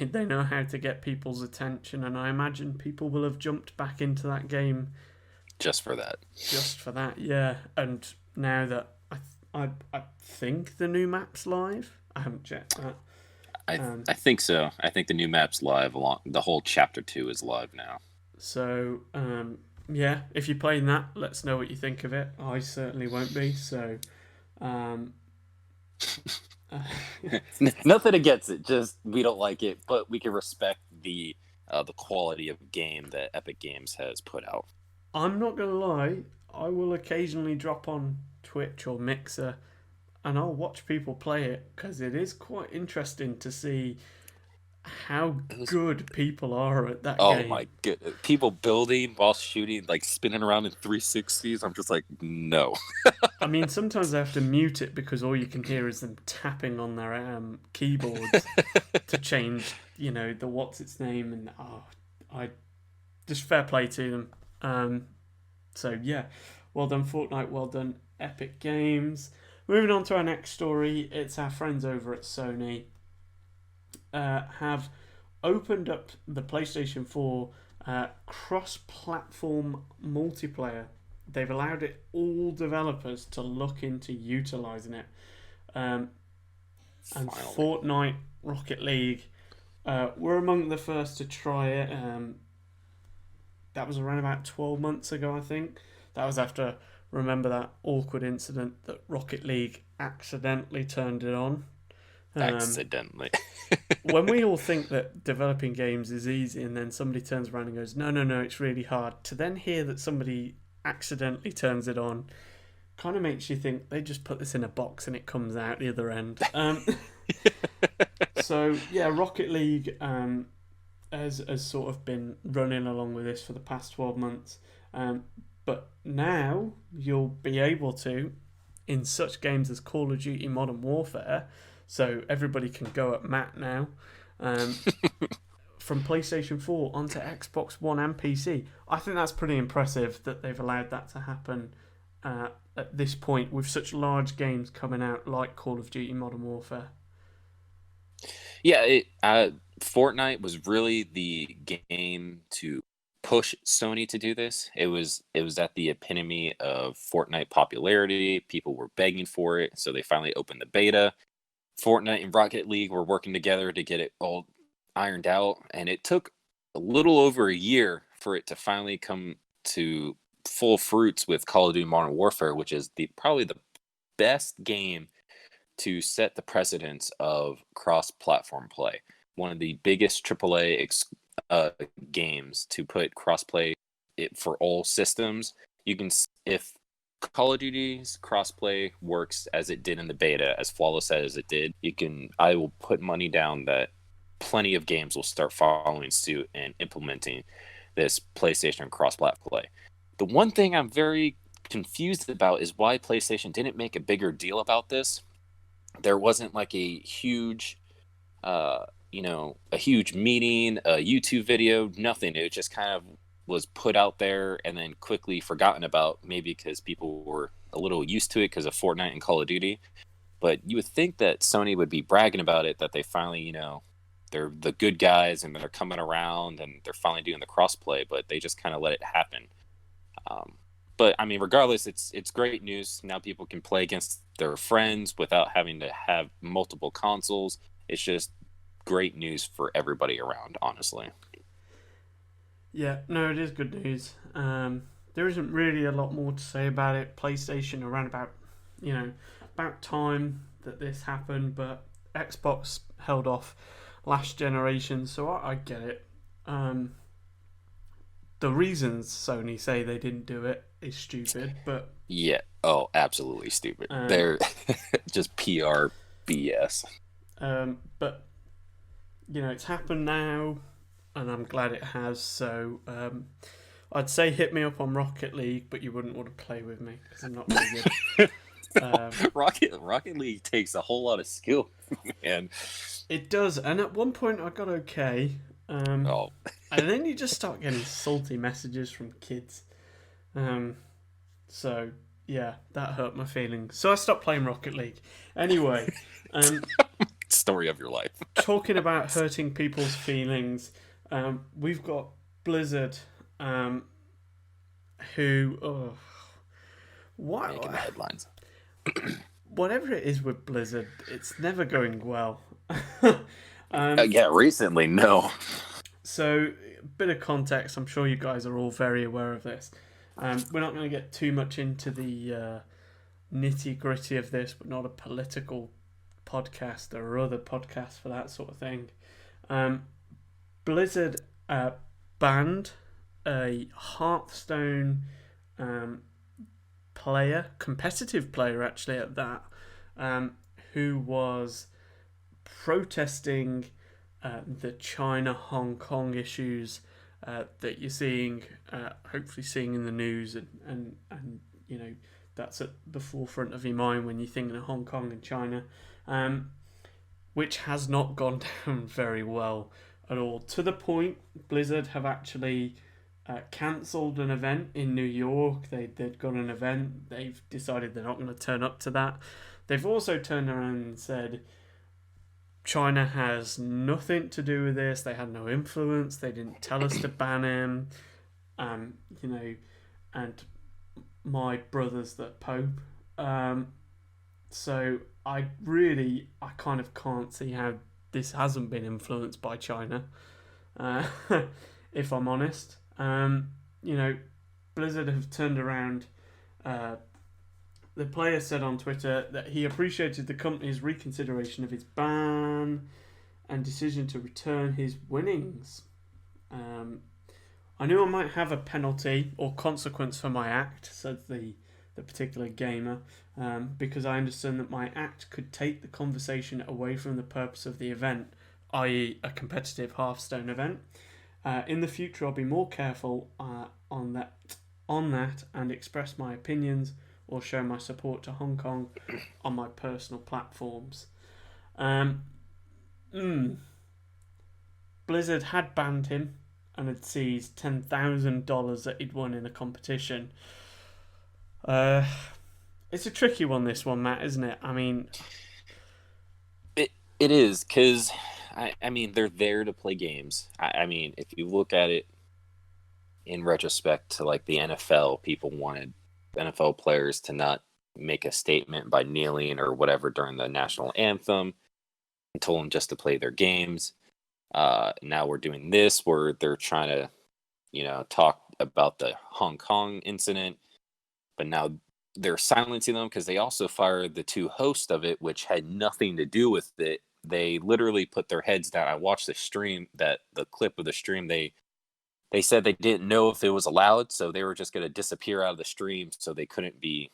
They know how to get people's attention, and I imagine people will have jumped back into that game Just for that. Just for that, yeah. And now that I think the new map's live. I haven't checked that. I think so. I think the new map's live. The whole chapter 2 is live now. So yeah, if you're playing that, let us know what you think of it. I certainly won't be. So Nothing against it. Just we don't like it, but we can respect the quality of game that Epic Games has put out. I'm not gonna lie. I will occasionally drop on Twitch or Mixer, and I'll watch people play it because it is quite interesting to see how good people are at that game. Oh my goodness. People building while shooting, like spinning around in 360s. I'm just like, no. I mean, sometimes I have to mute it because all you can hear is them tapping on their keyboards to change, the what's its name, and I just fair play to them. So yeah, well done Fortnite, well done Epic Games. Moving on to our next story, it's our friends over at Sony have opened up the PlayStation 4 cross-platform multiplayer. They've allowed all developers to look into utilising it. And Finally. Fortnite, Rocket League, We're among the first to try it. That was around about 12 months ago, I think. That was after, remember that awkward incident that Rocket League accidentally turned it on. Accidentally. When we all think that developing games is easy and then somebody turns around and goes, no, no, no, it's really hard, to then hear that somebody accidentally turns it on kind of makes you think they just put this in a box and it comes out the other end. So, yeah, Rocket League has sort of been running along with this for the past 12 months. But now you'll be able to, in such games as Call of Duty Modern Warfare, so everybody can go at Matt now, from PlayStation 4 onto Xbox One and PC. I think that's pretty impressive that they've allowed that to happen at this point with such large games coming out like Call of Duty Modern Warfare. Yeah, Fortnite was really the game to push Sony to do this. It was at the epitome of Fortnite popularity. People were begging for it, so they finally opened the beta. Fortnite and Rocket League were working together to get it all ironed out, and it took a little over a year for it to finally come to full fruits with Call of Duty Modern Warfare, which is probably the best game to set the precedence of cross-platform play. One of the biggest AAA games to put cross-play for all systems. You can, if Call of Duty's crossplay works as it did in the beta, as flawless as it did, I will put money down that plenty of games will start following suit and implementing this PlayStation cross-platform play. The one thing I'm very confused about is why PlayStation didn't make a bigger deal about this. There wasn't like a huge meeting, a YouTube video, nothing. It just kind of was put out there and then quickly forgotten about, maybe because people were a little used to it because of Fortnite and Call of Duty. But you would think that Sony would be bragging about it, that they finally, they're the good guys and they're coming around and they're finally doing the crossplay, but they just kind of let it happen. But I mean, regardless, it's great news. Now people can play against their friends without having to have multiple consoles. It's just great news for everybody around, honestly. Yeah, no, it is good news. There isn't really a lot more to say about it. PlayStation around about time that this happened, but Xbox held off last generation, so I get it. The reasons Sony say they didn't do it is stupid, but yeah, oh, absolutely stupid. They're just PR BS. But it's happened now, and I'm glad it has. So I'd say hit me up on Rocket League, but you wouldn't want to play with me because I'm not very good. Rocket League takes a whole lot of skill, man. It does, and at one point I got okay. And then you just start getting salty messages from kids. So yeah, that hurt my feelings. So I stopped playing Rocket League. Anyway, story of your life. Talking about hurting people's feelings, we've got Blizzard, who making the headlines. Whatever it is with Blizzard, it's never going well. Yeah, recently, no. So, a bit of context. I'm sure you guys are all very aware of this. We're not going to get too much into the nitty gritty of this, but not a political podcast. There are other podcasts for that sort of thing. Blizzard banned a Hearthstone competitive player actually at that, who was protesting the China-Hong Kong issues that you're seeing, hopefully seeing in the news, and that's at the forefront of your mind when you're thinking of Hong Kong and China, which has not gone down very well at all. To the point, Blizzard have actually cancelled an event in New York. They'd got an event. They've decided they're not going to turn up to that. They've also turned around and said China has nothing to do with this. They had no influence. They didn't tell us to ban him. And my brother's the Pope. So I kind of can't see how this hasn't been influenced by China, uh, if I'm honest. You know, Blizzard have turned around. Uh, the player said on Twitter that he appreciated the company's reconsideration of its ban and decision to return his winnings. Um, I knew I might have a penalty or consequence for my act, said the particular gamer, because I understand that my act could take the conversation away from the purpose of the event, i.e., a competitive Hearthstone event. In the future, I'll be more careful on that and express my opinions or show my support to Hong Kong on my personal platforms. Um, mm, Blizzard had banned him and had seized $10,000 that he'd won in a competition. Uh, it's a tricky one, this one, Matt, isn't it? I mean, It is because I mean they're there to play games. I mean if you look at it in retrospect to like the NFL, people wanted NFL players to not make a statement by kneeling or whatever during the national anthem and told them just to play their games. Now we're doing this where they're trying to, talk about the Hong Kong incident, but now they're silencing them because they also fired the two hosts of it, which had nothing to do with it. They literally put their heads down. I watched the stream, that the clip of the stream. They said they didn't know if it was allowed, so they were just going to disappear out of the stream, so they couldn't be,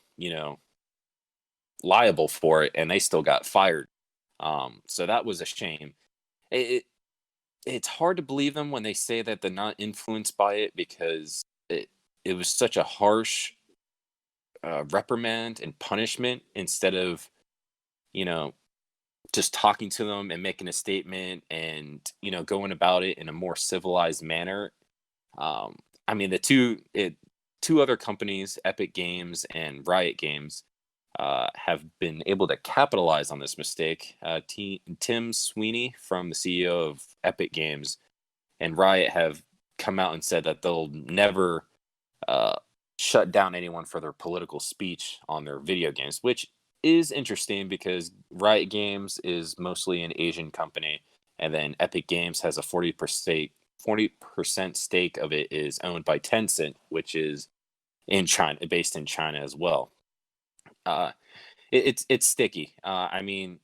liable for it, and they still got fired. So that was a shame. It it's hard to believe them when they say that they're not influenced by it because it was such a harsh reprimand and punishment instead of you know just talking to them and making a statement and going about it in a more civilized manner. I mean two other companies, Epic Games and Riot Games, have been able to capitalize on this mistake. Tim Sweeney, from the CEO of Epic Games, and Riot have come out and said that they'll never uh, shut down anyone for their political speech on their video games, which is interesting because Riot Games is mostly an Asian company, and then Epic Games has a 40% stake of it is owned by Tencent, which is in China, based in China as well. Uh, it's sticky. I mean,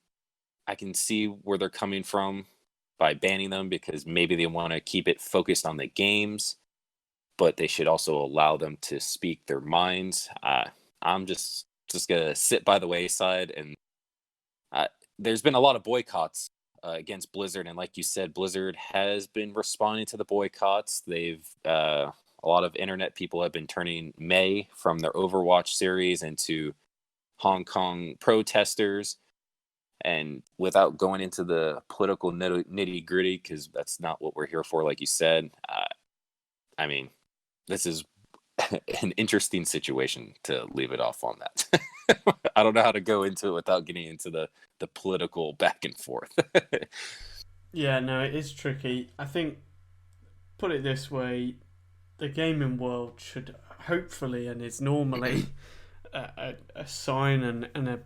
I can see where they're coming from by banning them because maybe they want to keep it focused on the games, but they should also allow them to speak their minds. I'm just gonna sit by the wayside, and uh, there's been a lot of boycotts against Blizzard, and like you said, Blizzard has been responding to the boycotts. They've a lot of internet people have been turning Mei from their Overwatch series into Hong Kong protesters. And without going into the political nitty gritty, because that's not what we're here for, like you said, I mean, this is an interesting situation to leave it off on that. I don't know how to go into it without getting into the political back and forth. yeah, no, it is tricky. I think, put it this way, the gaming world should hopefully and is normally a sign and a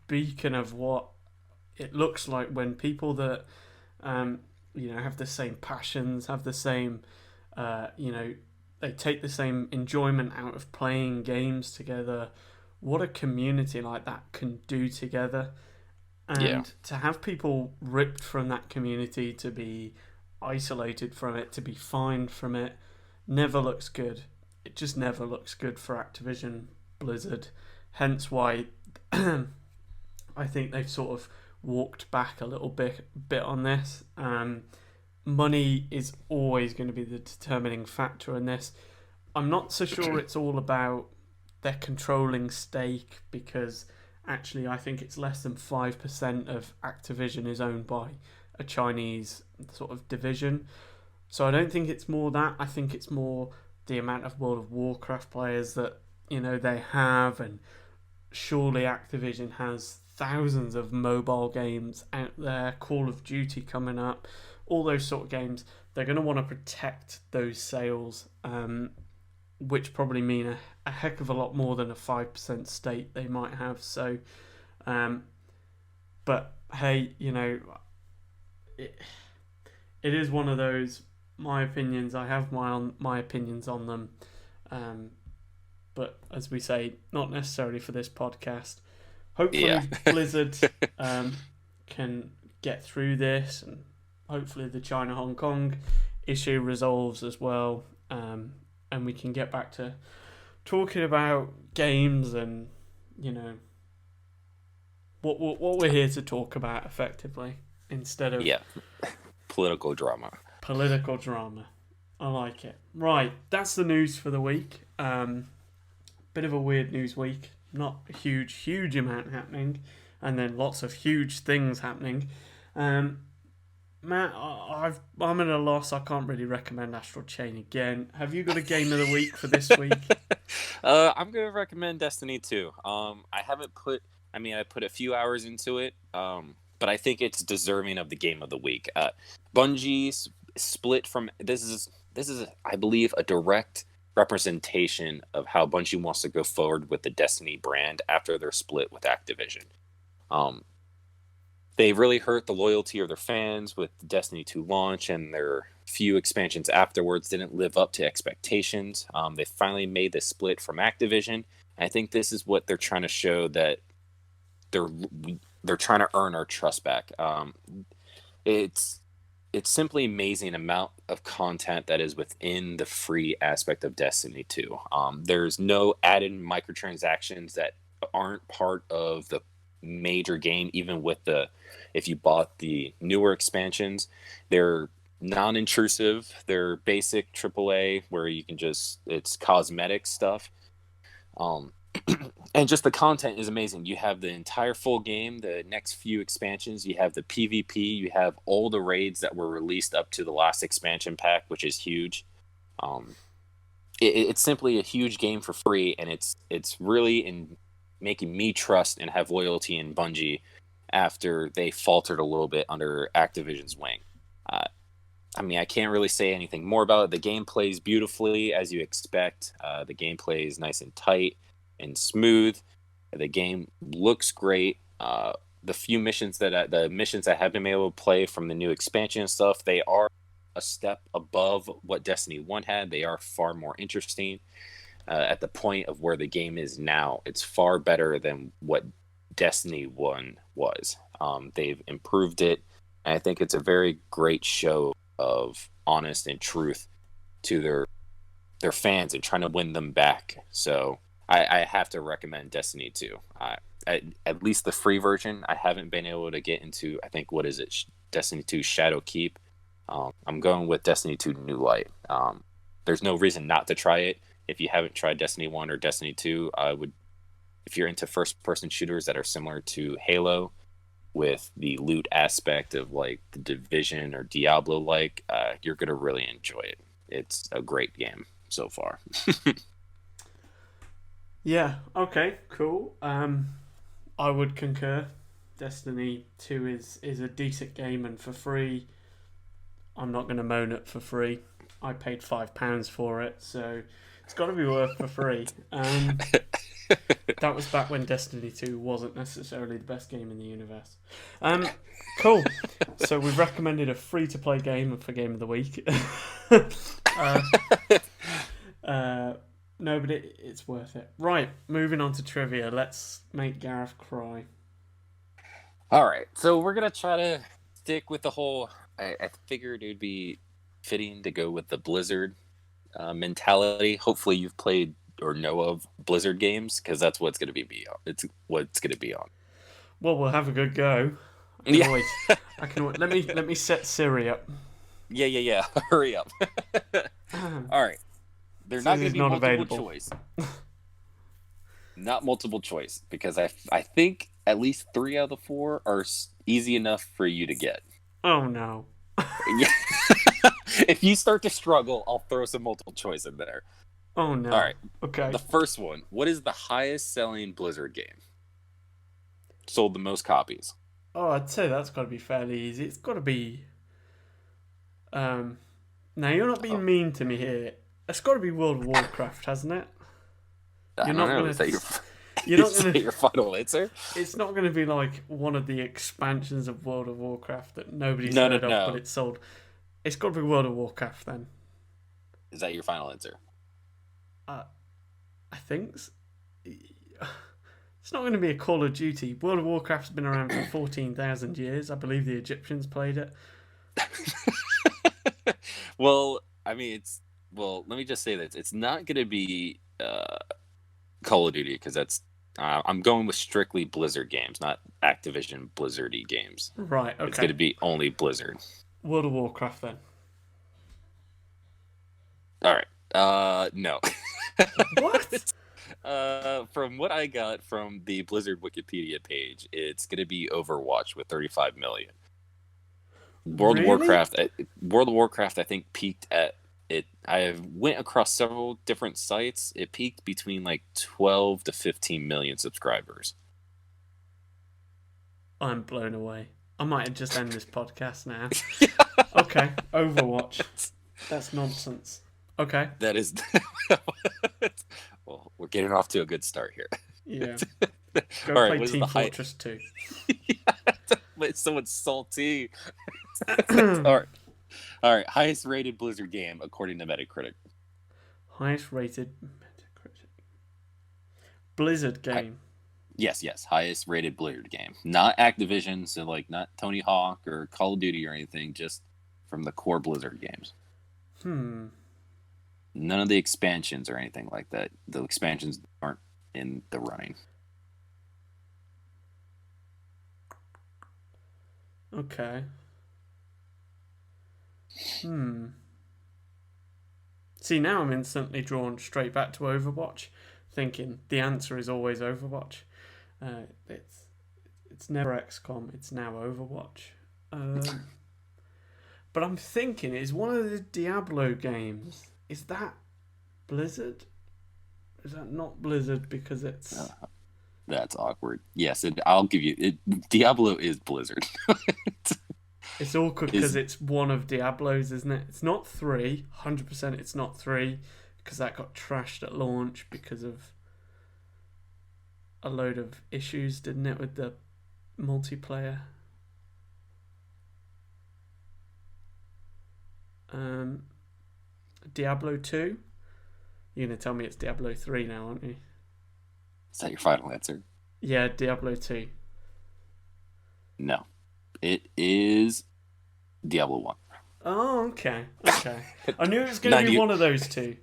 beacon of what it looks like when people that have the same passions, have the same they take the same enjoyment out of playing games together. What a community like that can do together, Yeah, and to have people ripped from that community, to be isolated from it, to be fined from it, never looks good. It just never looks good for Activision Blizzard. Hence why I think they've sort of walked back a little bit on this. Money is always going to be the determining factor in this. I'm not so sure it's all about their controlling stake, because actually I think it's less than 5% of Activision is owned by a Chinese sort of division. So I don't think it's more that. I think it's more the amount of World of Warcraft players that they have, and surely Activision has thousands of mobile games out there, Call of Duty coming up, all those sort of games. They're going to want to protect those sales, which probably mean a heck of a lot more than a 5% stake they might have. So, but hey, it is one of those my opinions. I have my opinions on them, but as we say, not necessarily for this podcast. Hopefully, Yeah. Blizzard can get through this, and hopefully the China Hong Kong issue resolves as well, and we can get back to talking about games and what we're here to talk about effectively instead of Yeah. Political drama. political drama. I like it. Right, that's the news for the week. Bit of a weird news week. Not a huge amount happening, and then lots of huge things happening. Matt, I'm at a loss. I can't really recommend Astral Chain again. Have you got a game of the week for this week? I'm gonna recommend Destiny 2. I put a few hours into it, but I think it's deserving of the game of the week. Bungie split from this is I believe a direct representation of how Bungie wants to go forward with the Destiny brand after their split with Activision. They really hurt the loyalty of their fans with the Destiny 2 launch, and their few expansions afterwards didn't live up to expectations. They finally made the split from Activision. I think this is what they're trying to show, that they're trying to earn our trust back. It's simply amazing amount of content that is within the free aspect of Destiny 2. There's no added microtransactions that aren't part of the major game, even with if you bought the newer expansions. They're non-intrusive, they're basic AAA where you can it's cosmetic stuff. And just the content is amazing. You have the entire full game, the next few expansions, you have the PvP, you have all the raids that were released up to the last expansion pack, which is huge. It's simply a huge game for free, and it's really in making me trust and have loyalty in Bungie after they faltered a little bit under Activision's wing. I can't really say anything more about it. The game plays beautifully, as you expect. The gameplay is nice and tight and smooth. The game looks great. The missions that I have been able to play from the new expansion and stuff, they are a step above what Destiny 1 had. They are far more interesting. At the point of where the game is now, it's far better than what Destiny 1 was. They've improved it, and I think it's a very great show of honest and truth to their fans and trying to win them back. So I have to recommend Destiny 2. At least the free version. I haven't been able to get into, I think, what is it? Destiny 2 Shadow Keep. I'm going with Destiny 2 New Light. There's no reason not to try it. If you haven't tried Destiny 1 or Destiny 2, if you're into first-person shooters that are similar to Halo, with the loot aspect of like the Division or Diablo, you're going to really enjoy it. It's a great game so far. Yeah, okay, cool. I would concur. Destiny 2 is a decent game, and for free, I'm not going to moan it for free. I paid £5 for it, so it's got to be worth for free. That was back when Destiny 2 wasn't necessarily the best game in the universe. Cool. So we've recommended a free-to-play game for Game of the Week. No, but it's worth it. Right, moving on to trivia. Let's make Gareth cry. All right, so we're going to try to stick with the whole... I figured it would be fitting to go with the Blizzard mentality. Hopefully you've played or know of Blizzard games, because that's what's going to be on. It's what's going to be on. Well, we'll have a good go. I can wait. Let me set Siri up. Yeah. Hurry up. All right. They're not going to be multiple choice. Not multiple choice, because I think at least 3 out of the 4 are easy enough for you to get. Oh no. Yeah. If you start to struggle, I'll throw some multiple choice in there. Oh no. All right. Okay. The first one. What is the highest selling Blizzard game? Sold the most copies. Oh, I'd say that's got to be fairly easy. It's got to be. Now you're not being mean to me here. It's got to be World of Warcraft, hasn't it? You're not Is gonna. that your final answer? It's not gonna be like one of the expansions of World of Warcraft that nobody's No, no, heard of, but no. it's sold. It's got to be World of Warcraft then. Is that your final answer? Uh, I think. It's not going to be a Call of Duty. World of Warcraft's been around for 14,000 years. I believe the Egyptians played it. Well, I mean, let me just say this. It's not going to be Call of Duty because that's. I'm going with strictly Blizzard games, not Activision Blizzardy games. Right, okay. It's going to be only Blizzard. World of Warcraft then. All right. No. What? From what I got from the Blizzard Wikipedia page, it's going to be Overwatch with 35 million. World of Warcraft, I think peaked at it. I went across several different sites. It peaked between like 12 to 15 million subscribers. I'm blown away. I might just end this podcast now. Okay, Overwatch. That's nonsense. Okay. That is. Well, we're getting off to a good start here. Yeah. Go All right, play Team Fortress 2. But someone's salty. All right. Highest rated Blizzard game according to Metacritic. Highest rated Metacritic. Blizzard game. Yes. Highest rated Blizzard game. Not Activision, so like not Tony Hawk or Call of Duty or anything, just from the core Blizzard games. None of the expansions or anything like that. The expansions aren't in the running. Okay. See, now I'm instantly drawn straight back to Overwatch, thinking the answer is always Overwatch. It's never XCOM, it's now Overwatch. But I'm thinking, is one of the Diablo games, is that Blizzard? Is that not Blizzard because it's... That's awkward. Yes, I'll give you it. Diablo is Blizzard. It's awkward because it's one of Diablo's, isn't it? It's not 3. 100% it's not 3 because that got trashed at launch because of a load of issues, didn't it, with the multiplayer? Diablo 2? You're going to tell me it's Diablo 3 now, aren't you? Is that your final answer? Yeah, Diablo 2. No. It is Diablo 1. Oh, okay. I knew it was going to be one of those two.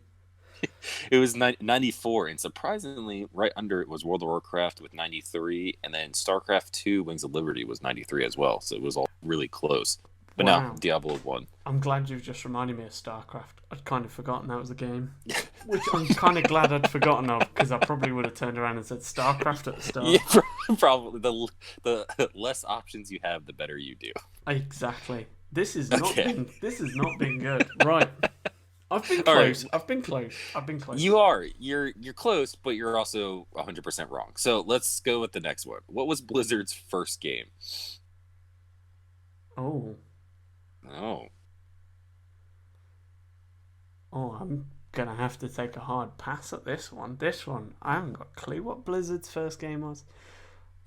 It was 94, and surprisingly, right under it was World of Warcraft with 93, and then StarCraft 2 Wings of Liberty was 93 as well, so it was all really close. But wow. no, Diablo 1. I'm glad you've just reminded me of StarCraft. I'd kind of forgotten that was a game. Which I'm kind of glad I'd forgotten of, because I probably would have turned around and said StarCraft at the start. Yeah, probably. The less options you have, the better you do. Exactly. This has not been good. Right. I've been close. Right. I've been close. You are. You're close, but you're also 100% wrong. So let's go with the next one. What was Blizzard's first game? Oh, I'm gonna have to take a hard pass at this one. I haven't got a clue what Blizzard's first game was.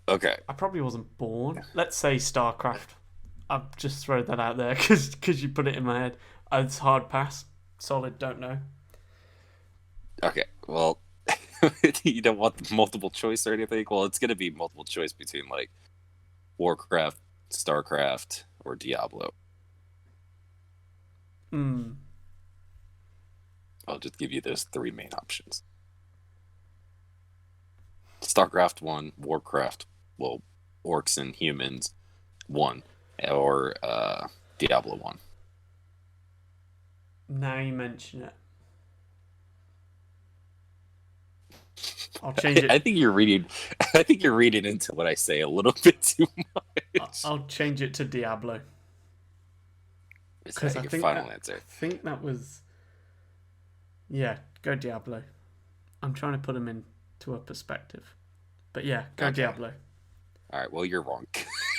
Okay. I probably wasn't born. Let's say StarCraft. I've just thrown that out there because you put it in my head. It's hard pass. Solid, don't know. Okay, well, you don't want multiple choice or anything? Well, it's gonna be multiple choice between like Warcraft, StarCraft, or Diablo. I'll just give you those three main options. StarCraft 1, Warcraft, well, Orcs and Humans 1, or Diablo 1. Now you mention it. I'll change it. I think you're reading into what I say a little bit too much. I'll change it to Diablo. Is that your final answer? I think that was... Yeah, go Diablo. I'm trying to put them into a perspective. But yeah, go Diablo. All right, well, you're wrong.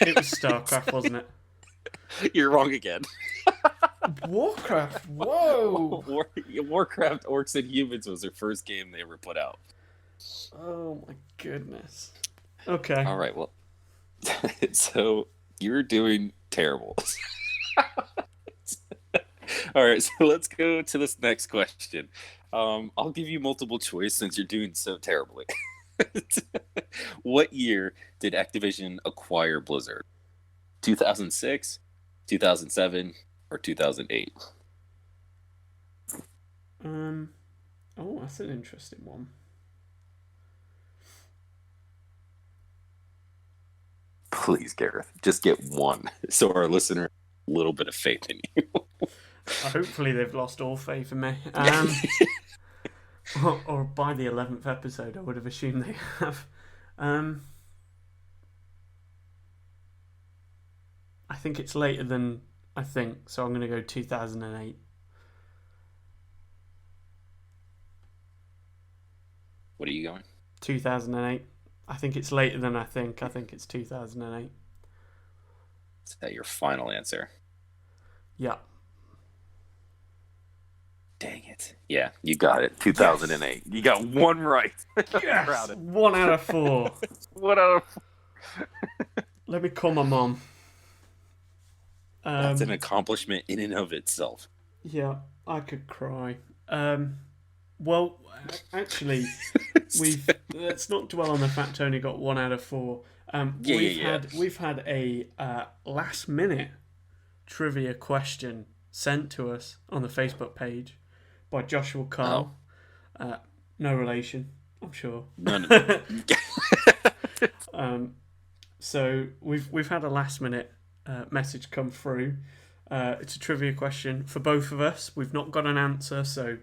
It was StarCraft, wasn't it? You're wrong again. Warcraft, whoa! Warcraft, Orcs and Humans was their first game they ever put out. Oh my goodness. Okay. All right, well, so you're doing terrible. All right, so let's go to this next question. I'll give you multiple choice since you're doing so terribly. What year did Activision acquire Blizzard? 2006, 2007, or 2008? Um. Oh, that's an interesting one. Please, Gareth, just get one so our listener a little bit of faith in you. Hopefully they've lost all faith in me. Or by the 11th episode, I would have assumed they have. Um. I think it's later than I think, so I'm going to go 2008. What are you going? 2008. I think it's later than I think. I think it's 2008. Is that your final answer? Yeah. Dang it. Yeah, you got it. 2008. Yes. You got one right. Yes! 1 out of 4. 1 out of 4. Let me call my mom. That's an accomplishment in and of itself. Yeah, I could cry. Well, actually, let's not dwell on the fact Tony got 1 out of 4. We've had a last minute trivia question sent to us on the Facebook page by Joshua Carl. Oh. No relation, I'm sure. No. So we've had a last minute message come through. It's a trivia question for both of us. We've not got an answer, so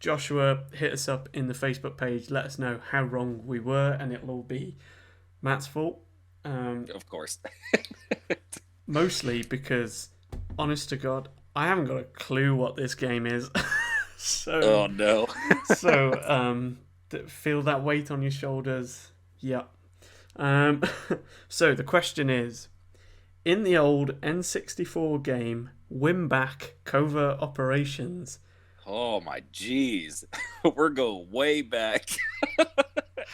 Joshua, hit us up in the Facebook page. Let us know how wrong we were, and it'll all be Matt's fault. Of course. Mostly because, honest to God, I haven't got a clue what this game is. Oh no. So feel that weight on your shoulders. Yeah. So the question is, in the old N64 game Win-Back Covert Operations. Oh my jeez. We're going way back.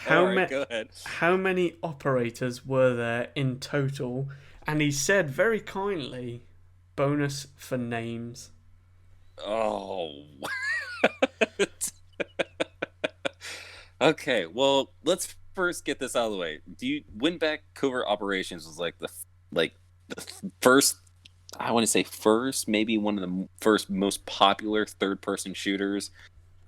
Go ahead. How many operators were there in total? And he said very kindly, bonus for names. Oh. Okay, well, let's first get this out of the way. Win-Back Covert Operations was like the first, I want to say first, maybe one of the first most popular third-person shooters.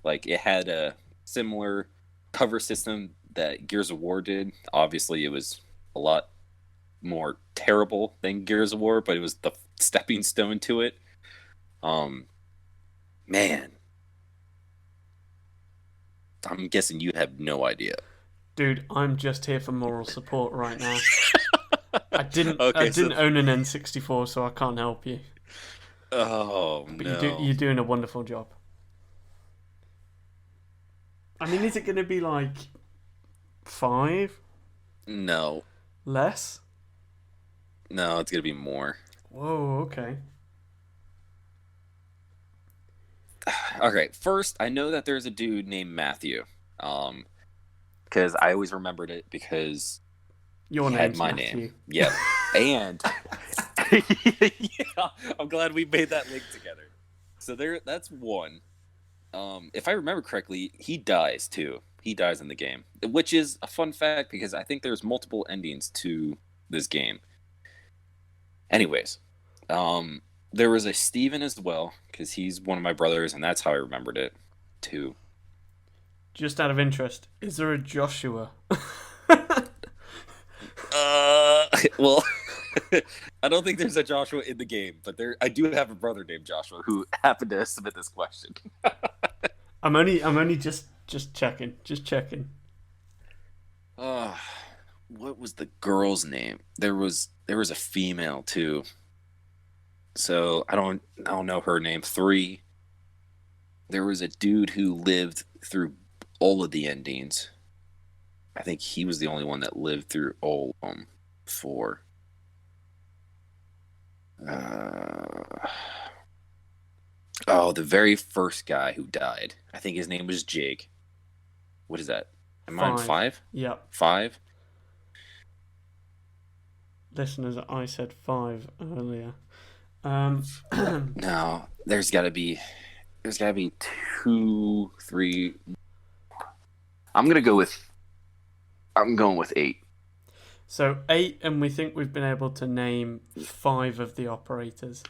Like, it had a similar cover system that Gears of War did. Obviously, it was a lot more terrible than Gears of War, but it was the stepping stone to it. Man. I'm guessing you have no idea. Dude, I'm just here for moral support right now. I didn't own an N64, so I can't help you. Oh, but no. You're doing a wonderful job. I mean, is it going to be like 5? No. Less? No, it's going to be more. Whoa, okay. Okay, first, I know that there's a dude named Matthew. Because I always remembered it because your he had my Matthew. Name. Yep. And yeah, I'm glad we made that link together. So that's one. If I remember correctly, he dies too. He dies in the game, which is a fun fact because I think there's multiple endings to this game. Anyways, there was a Steven as well because he's one of my brothers, and that's how I remembered it too. Just out of interest, is there a Joshua? Well, I don't think there's a Joshua in the game, but I do have a brother named Joshua who happened to submit this question. I'm only just checking. What was the girl's name? There was a female too. So I don't know her name. 3. There was a dude who lived through all of the endings. I think he was the only one that lived through all of them. 4. The very first guy who died. I think his name was Jake. What is that? Am I on 5. 5? Yep. 5? Listeners, I said 5 earlier. No, there's got to be 2, 3. I'm going with 8. So 8, and we think we've been able to name 5 of the operators.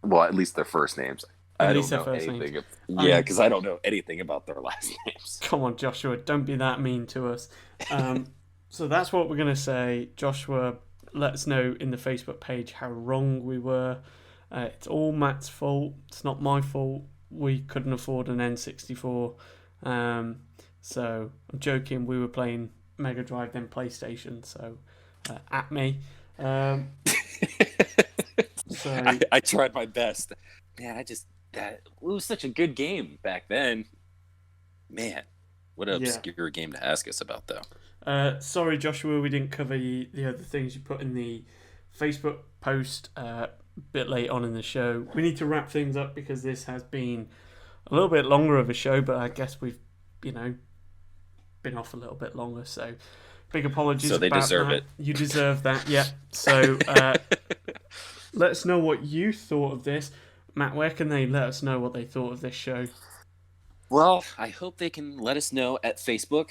Well, at least their first names. At I least don't their know first anything. names. Yeah, because I don't know anything about their last names. Come on, Joshua, don't be that mean to us. So that's what we're going to say. Joshua, let us know in the Facebook page how wrong we were. It's all Matt's fault. It's not my fault. We couldn't afford an N64. So I'm joking. We were playing Mega Drive, then PlayStation. So at me. So I tried my best. Man, it was such a good game back then. Man, what an obscure game to ask us about, though. Sorry, Joshua, we didn't cover the other things you put in the Facebook post a bit late on in the show. We need to wrap things up because this has been a little bit longer of a show, but I guess we've, been off a little bit longer. So big apologies. So they about deserve that. it. You deserve that, yeah. So let us know what you thought of this. Matt, where can they let us know what they thought of this show? Well, I hope they can let us know at Facebook.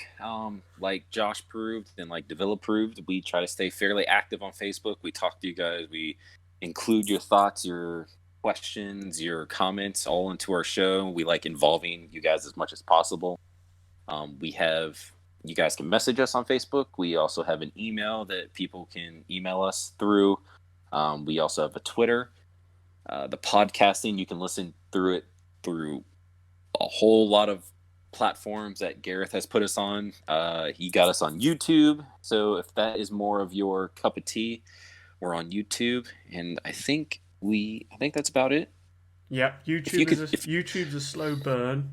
Like Josh proved and like Davila proved, we try to stay fairly active on Facebook. We talk to you guys. We include your thoughts, your questions, your comments all into our show. We like involving you guys as much as possible. You guys can message us on Facebook. We also have an email that people can email us through. We also have a Twitter. The podcasting, you can listen through a whole lot of platforms that Gareth has put us on. He got us on YouTube. So if that is more of your cup of tea, we're on YouTube. And I think that's about it. Yeah, YouTube's a slow burn.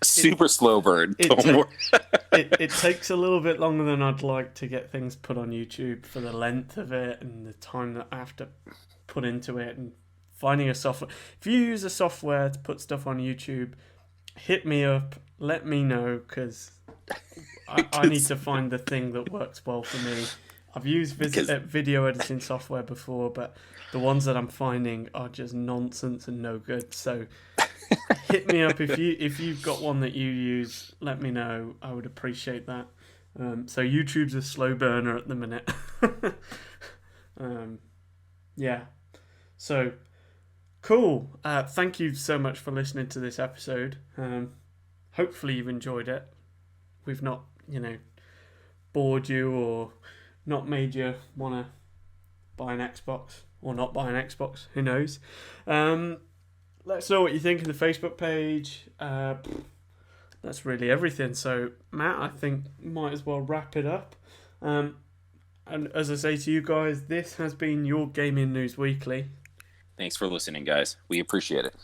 Super slow burn. It takes a little bit longer than I'd like to get things put on YouTube for the length of it and the time that I have to put into it and finding a software. If you use a software to put stuff on YouTube, hit me up, let me know, because I need to find the thing that works well for me. I've used video editing software before, but the ones that I'm finding are just nonsense and no good. So hit me up if you've got one that you use. Let me know. I would appreciate that. So YouTube's a slow burner at the minute. Yeah. So cool. Thank you so much for listening to this episode. Hopefully you've enjoyed it. We've not, bored you or not made you want to buy an Xbox or not buy an Xbox. Who knows? Let us know what you think in the Facebook page. That's really everything. So, Matt, I think might as well wrap it up. And as I say to you guys, this has been your Gaming News Weekly. Thanks for listening, guys. We appreciate it.